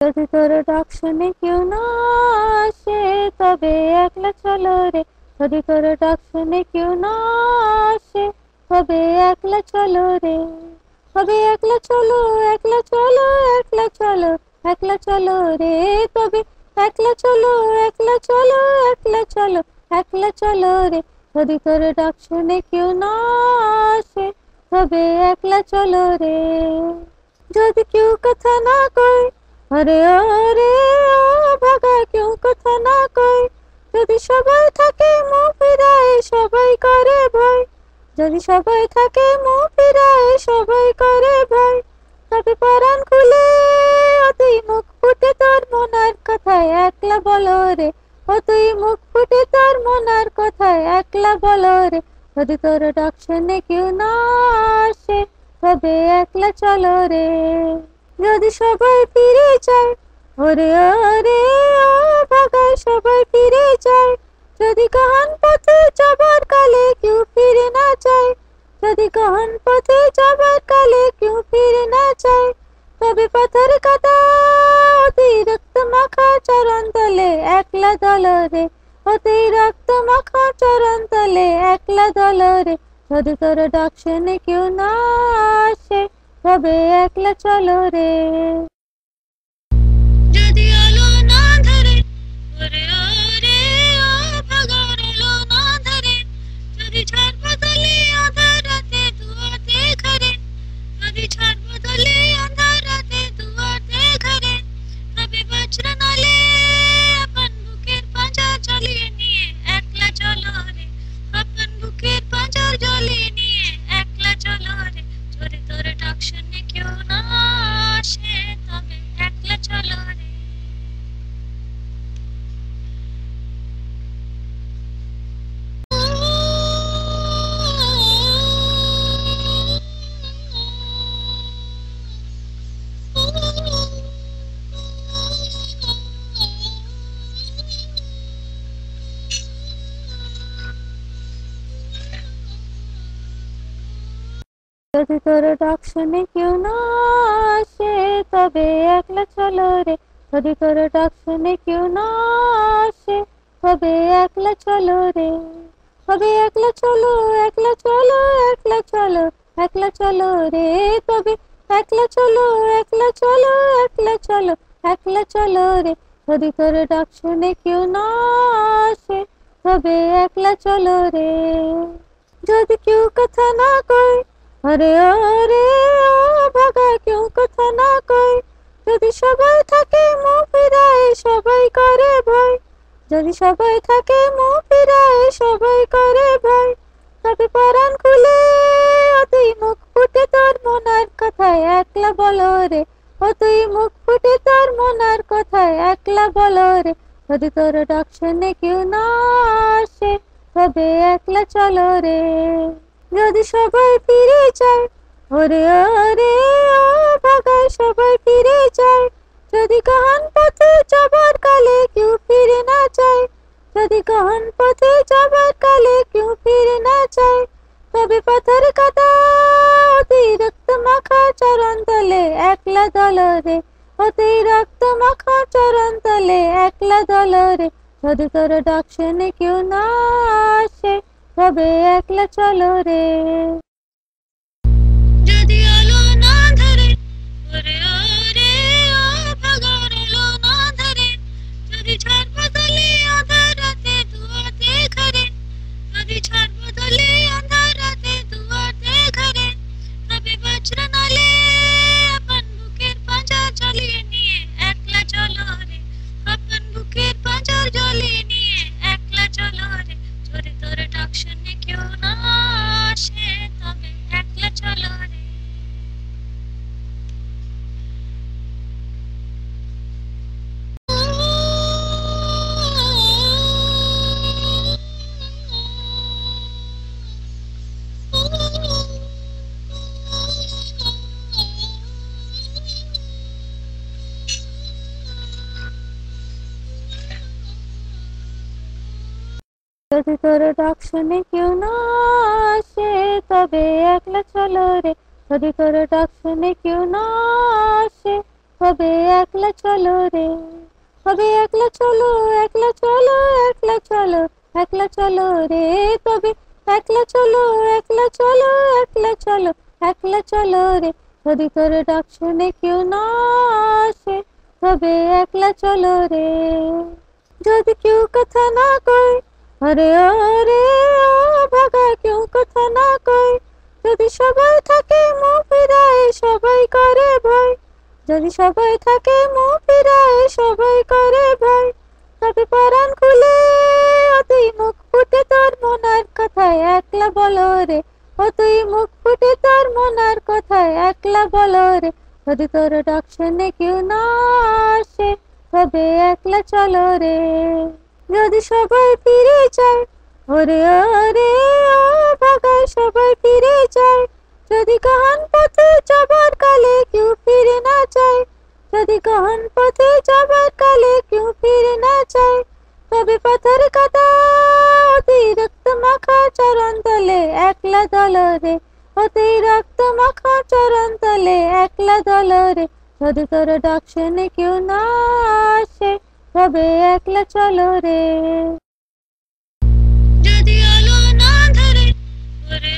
যদি তোর ডাক শুনে কেউ না আসে তবে একলা চলো রে। যদি তোর ডাক শুনে কেউ না আসে তবে একলা চলো রে। তবে একলা চলো, একলা চলো, একলা চলো, একলা চলো রে। তবে একলা চলো, একলা চলো, একলা চলো, একলা চলো রে। যদি তোর ডাক শুনে কেউ না আসে তবে একলা চলো রে। যদি কেউ কথা না কয়, আরে আরে ভাগা কেউ কথা না কয়। যদি সবাই থাকে মুখ ফিরায় সবাই করে ভয়। যদি সবাই থাকে মুখ ফিরায় সবাই করে ভয়। তবে পরাণ খুলে তুই মুখ ফুটে তোর মনের কথায় একলা বলো রে। ও তুই মুখ ফুটে তোর মনের কথায় একলা বলো রে। যদি তোর ডাক শুনে কেউ না আসে তবে একলা চলো রে। যদি সবাই ফিরে যায়, ওরে ওরে ভাগায় সবাই ফিরে যায়। যদি গহন পথে যাবার কালে কেউ ফিরে না যায়। যদি গহন পথে যাবার কালে কেউ ফিরে না যায় তবে পাথর কাটা অতি রক্ত মাখা চরণ তলে একলা দল রে। অতি রক্ত মাখা চরণ তলে একলা দল রে। যদি তোর ডাক শুনে কেউ না আসে তবে একলা চলো রে। যদি আলো না ধরে, ওরে ওরে ভাগার আলো না ধরে। যদি ঝড় বদলে আধার রাতে দুয়াতে ঘরে। যদি ঝড় বদলে আধার রাতে দুয়াতে ঘরে। তবে বজ্র নালে আপন বুকের পাঁজর জ্বালিয়ে নিয়ে একলা চলো রে। আপন বুকের পাঁজর জ্বালিয়ে নিয়ে একলা চলো রে। যদি তোর ডাক শুনে কেউ না আসে তবে একলা চলো রে। যদি তোর ডাক শুনে কেউ না আসে তবে একলা চলো রে। যদি তোর ডাক শুনে কেউ না আসে তবে একলা চলো রে। তবে একলা চলো, একলা চলো, একলা চলো, একলা চলো রে। তবে একলা চলো, একলা চলো, একলা চলো, একলা চলো রে। যদি তোর ডাক শুনে কেউ না আসে তবে একলা চলো রে। যদি কেউ কথা না কয়, আরে আরে ভাগা কেউ কথা না কয়। যদি সবাই থাকে মুখ ফিরায় সবাই করে ভয়। যদি সবাই থাকে মুখ ফিরায় সবাই করে ভয়। তবে পরাণ খুলে তুই মুখ ফুটে তোর মনের কথায় একলা বলো রে। ও তুই মুখ ফুটে তোর মনের কথায় একলা বলো রে। যদি তোর ডাক শুনে কেউ না আসে তবে একলা চলো রে। যদি সবাই ফিরে যায়, ওরে ওরে ভাগায় সবাই ফিরে যায়। যদি গহন পথে যাবার কালে কেউ ফিরে না যায়। যদি গহন পথে যাবার কালে কেউ ফিরে না যায় তবে পাথর কাটা অতি রক্ত মাখা চরণ তলে একলা দল রে। অতি রক্ত মাখা চরণ তলে একলা দল রে। যদি তোর ডাক শুনে কেউ না আসে তবে একলা চলো রে। যদি আলো না ধরে, ওরে ওরে ভাগার আলো না ধরে। যদি ঝড় বদলে আধার রাতে দুয়াতে ঘরে। যদি ঝড় বদলে আধার রাতে দুয়াতে ঘরে। তবে বজ্র নালে আপন বুকের পাঁজর জ্বালিয়ে নিয়ে একলা চলো রে। আপন বুকের পাঁজর জ্বালিয়ে নিয়ে একলা চলো রে। যদি তোর ডাক শুনে কেউ না আসে তবে একলা চলো রে। যদি তোর ডাক শুনে কেউ না আসে তবে একলা চলো রে। যদি তোর ডাক শুনে কেউ না আসে তবে একলা চলো রে। তবে একলা চলো, একলা চলো, একলা চলো, একলা চলো রে। তবে একলা চলো, একলা চলো, একলা চলো, একলা চলো রে। যদি তোর ডাক শুনে কেউ না আসে, তবে একলা চলো রে। যদি কেউ কথা না কয়, আরে আরে ভাগা কেউ কথা না কয়, যদি সবাই থাকে মুখ ফিরায় সবাই করে ভয়, যদি সবাই থাকে মুখ ফিরায় সবাই করে ভয়, তবে পরাণ খুলে ও তুই মুখ ফুটে তোর মনের কথা একলা বলো রে। ও তুই মুখ ফুটে তোর মনের কথা একলা বলো রে। যদি তোর ডাক শুনে কেউ না আসে, তবে একলা চলো রে। যদি সবাই ফিরে যায়, ওরে ওরে ও ভাগায় সবাই ফিরে যায়, যদি গহন পথে যাবার কালে কেউ ফিরে না যায়, যদি গহন পথে যাবার কালে কেউ ফিরে না যায়, তবে পাথর কাটা অতি রক্ত মাখা চরণ তলে একলা দল রে। অতি রক্ত মাখা চরণ তলে একলা দল রে। যদি তোর ডাক শুনে কেউ না আসে, তবে একলা চলো রে। যদি আলো না ধরে, ওরে